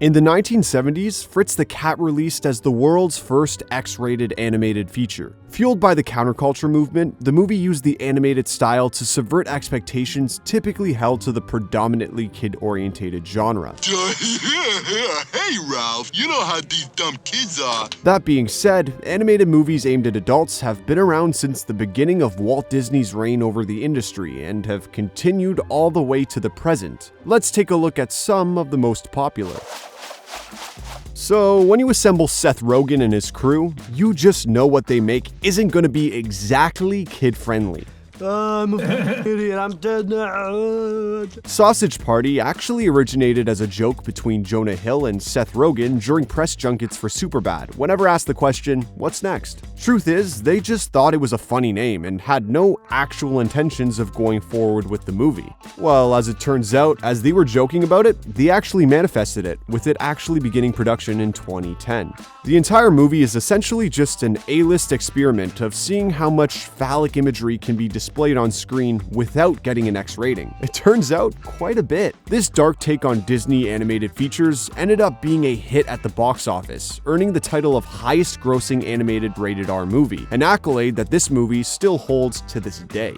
In the 1970s, Fritz the Cat released as the world's first X-rated animated feature. Fueled by the counterculture movement, the movie used the animated style to subvert expectations typically held to the predominantly kid-oriented genre. Hey Ralph, you know how these dumb kids are. That being said, animated movies aimed at adults have been around since the beginning of Walt Disney's reign over the industry and have continued all the way to the present. Let's take a look at some of the most popular. So, when you assemble Seth Rogen and his crew, you just know what they make isn't going to be exactly kid-friendly. I'm an idiot, I'm dead now. Sausage Party actually originated as a joke between Jonah Hill and Seth Rogen during press junkets for Superbad, whenever asked the question, what's next? Truth is, they just thought it was a funny name and had no actual intentions of going forward with the movie. Well, as it turns out, as they were joking about it, they actually manifested it, with it actually beginning production in 2010. The entire movie is essentially just an A-list experiment of seeing how much phallic imagery can be displayed on screen without getting an X rating. It turns out quite a bit. This dark take on Disney animated features ended up being a hit at the box office, earning the title of highest grossing animated rated R movie, an accolade that this movie still holds to this day.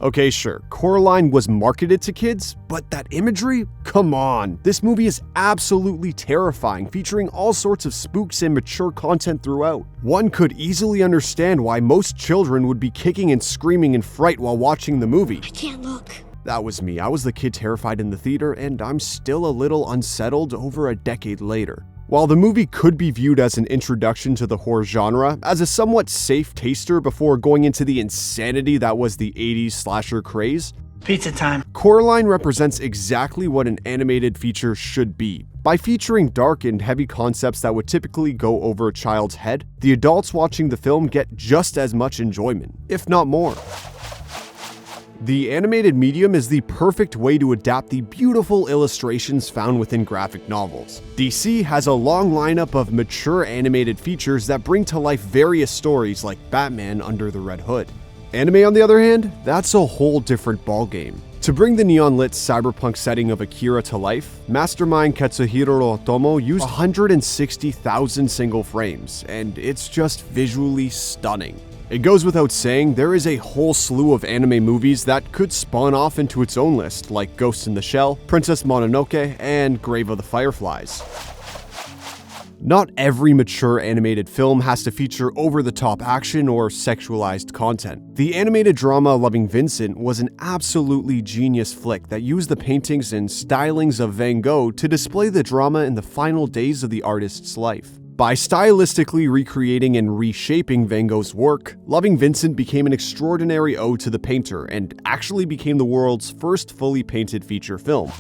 Okay, sure, Coraline was marketed to kids, but that imagery? Come on! This movie is absolutely terrifying, featuring all sorts of spooks and mature content throughout. One could easily understand why most children would be kicking and screaming in fright while watching the movie. I can't look. That was me. I was the kid terrified in the theater, and I'm still a little unsettled over a decade later. While the movie could be viewed as an introduction to the horror genre, as a somewhat safe taster before going into the insanity that was the 80s slasher craze, pizza time. Coraline represents exactly what an animated feature should be. By featuring dark and heavy concepts that would typically go over a child's head, the adults watching the film get just as much enjoyment, if not more. The animated medium is the perfect way to adapt the beautiful illustrations found within graphic novels. DC has a long lineup of mature animated features that bring to life various stories like Batman Under the Red Hood. Anime, on the other hand, that's a whole different ballgame. To bring the neon-lit cyberpunk setting of Akira to life, mastermind Katsuhiro Otomo used 160,000 single frames, and it's just visually stunning. It goes without saying, there is a whole slew of anime movies that could spawn off into its own list, like Ghost in the Shell, Princess Mononoke, and Grave of the Fireflies. Not every mature animated film has to feature over-the-top action or sexualized content. The animated drama Loving Vincent was an absolutely genius flick that used the paintings and stylings of Van Gogh to display the drama in the final days of the artist's life. By stylistically recreating and reshaping Van Gogh's work, Loving Vincent became an extraordinary ode to the painter and actually became the world's first fully painted feature film.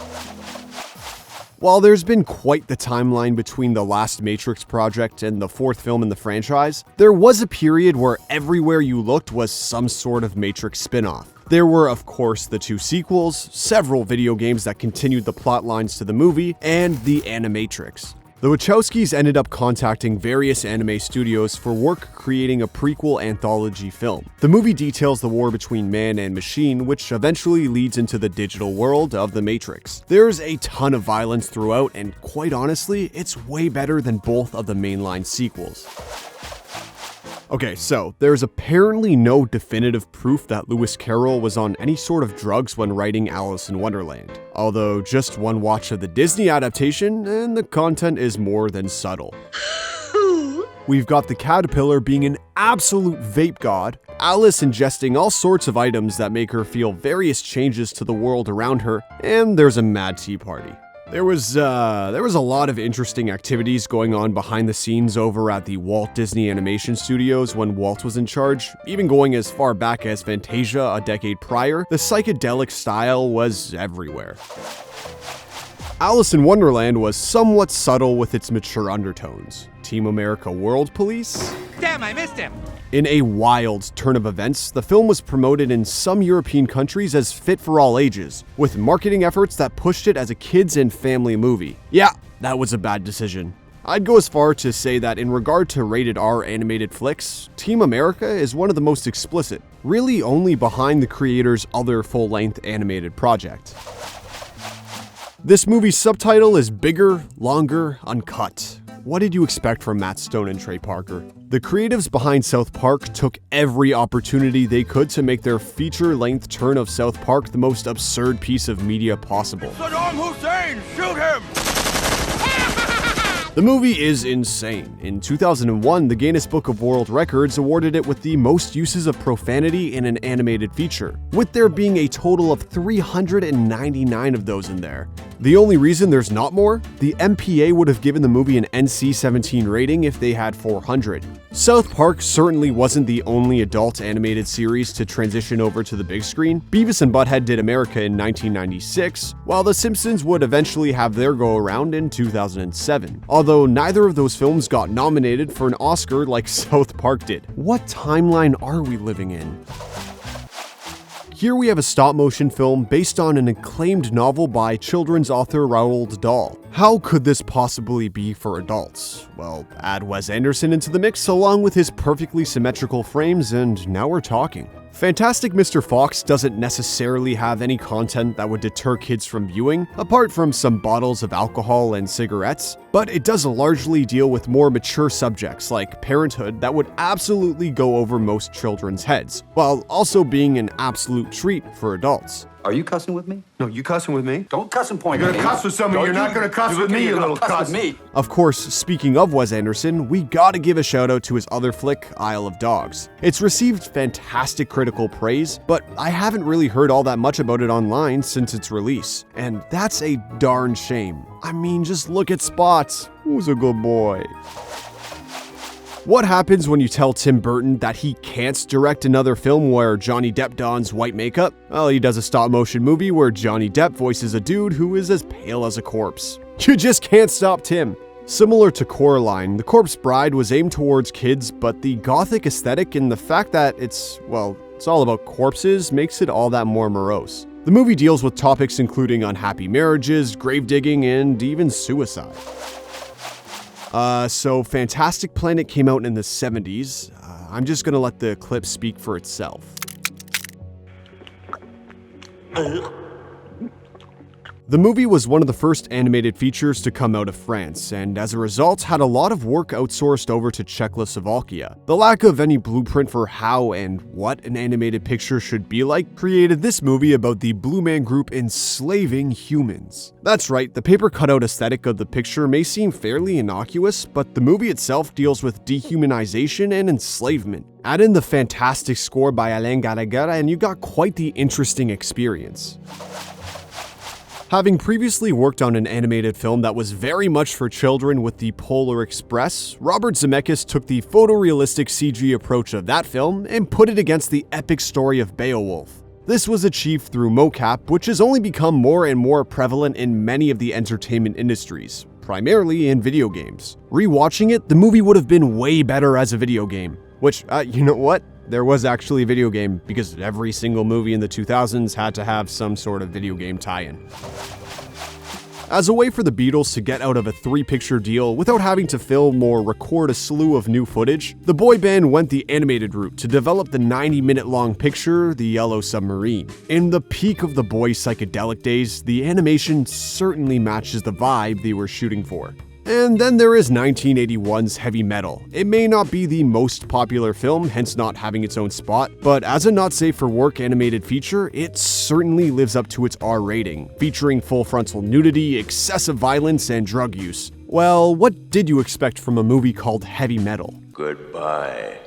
While there's been quite the timeline between the last Matrix project and the fourth film in the franchise, there was a period where everywhere you looked was some sort of Matrix spin-off. There were, of course, the two sequels, several video games that continued the plot lines to the movie, and the Animatrix. The Wachowskis ended up contacting various anime studios for work creating a prequel anthology film. The movie details the war between man and machine, which eventually leads into the digital world of the Matrix. There's a ton of violence throughout, and quite honestly, it's way better than both of the mainline sequels. Okay, so there's apparently no definitive proof that Lewis Carroll was on any sort of drugs when writing Alice in Wonderland. Although just one watch of the Disney adaptation, and the content is more than subtle. We've got the caterpillar being an absolute vape god, Alice ingesting all sorts of items that make her feel various changes to the world around her, and there's a mad tea party. There was a lot of interesting activities going on behind the scenes over at the Walt Disney Animation Studios when Walt was in charge, even going as far back as Fantasia a decade prior. The psychedelic style was everywhere. Alice in Wonderland was somewhat subtle with its mature undertones. Team America World Police? Damn, I missed him! In a wild turn of events, the film was promoted in some European countries as fit for all ages, with marketing efforts that pushed it as a kids and family movie. Yeah, that was a bad decision. I'd go as far to say that in regard to rated R animated flicks, Team America is one of the most explicit, really only behind the creator's other full-length animated project. This movie's subtitle is Bigger, Longer, Uncut. What did you expect from Matt Stone and Trey Parker? The creatives behind South Park took every opportunity they could to make their feature-length turn of South Park the most absurd piece of media possible. Saddam Hussein, shoot him! The movie is insane. In 2001, the Guinness Book of World Records awarded it with the most uses of profanity in an animated feature, with there being a total of 399 of those in there. The only reason there's not more? The MPA would have given the movie an NC-17 rating if they had 400. South Park certainly wasn't the only adult animated series to transition over to the big screen. Beavis and Butthead did America in 1996, while The Simpsons would eventually have their go-around in 2007. Although neither of those films got nominated for an Oscar like South Park did. What timeline are we living in? Here we have a stop-motion film based on an acclaimed novel by children's author Roald Dahl. How could this possibly be for adults? Well, add Wes Anderson into the mix along with his perfectly symmetrical frames and now we're talking. Fantastic Mr. Fox doesn't necessarily have any content that would deter kids from viewing, apart from some bottles of alcohol and cigarettes, but it does largely deal with more mature subjects like parenthood that would absolutely go over most children's heads, while also being an absolute treat for adults. Are you cussing with me? No, you cussing with me? Don't cuss and point You're at me. gonna cuss with somebody, you're not gonna cuss with me, you little cuss. With me. Of course, speaking of Wes Anderson, we gotta give a shout out to his other flick, Isle of Dogs. It's received fantastic critical praise, but I haven't really heard all that much about it online since its release. And that's a darn shame. I mean, just look at Spots. Who's a good boy? What happens when you tell Tim Burton that he can't direct another film where Johnny Depp dons white makeup? Well, he does a stop-motion movie where Johnny Depp voices a dude who is as pale as a corpse. You just can't stop Tim. Similar to Coraline, The Corpse Bride was aimed towards kids, but the gothic aesthetic and the fact that it's all about corpses makes it all that more morose. The movie deals with topics including unhappy marriages, grave digging, and even suicide. So Fantastic Planet came out in the 70s. I'm just gonna let the clip speak for itself. The movie was one of the first animated features to come out of France, and as a result had a lot of work outsourced over to Czechoslovakia. The lack of any blueprint for how and what an animated picture should be like created this movie about the Blue Man Group enslaving humans. That's right, the paper cutout aesthetic of the picture may seem fairly innocuous, but the movie itself deals with dehumanization and enslavement. Add in the fantastic score by Alain Gallagher and you got quite the interesting experience. Having previously worked on an animated film that was very much for children with the Polar Express, Robert Zemeckis took the photorealistic CG approach of that film and put it against the epic story of Beowulf. This was achieved through mocap, which has only become more and more prevalent in many of the entertainment industries, primarily in video games. Rewatching it, the movie would have been way better as a video game. Which, you know what? There was actually a video game, because every single movie in the 2000s had to have some sort of video game tie-in. As a way for the Beatles to get out of a 3-picture deal without having to film or record a slew of new footage, the boy band went the animated route to develop the 90-minute-long picture, The Yellow Submarine. In the peak of the boys' psychedelic days, the animation certainly matches the vibe they were shooting for. And then there is 1981's Heavy Metal. It may not be the most popular film, hence not having its own spot, but as a not safe for work animated feature, it certainly lives up to its R rating, featuring full frontal nudity, excessive violence, and drug use. Well, what did you expect from a movie called Heavy Metal? Goodbye.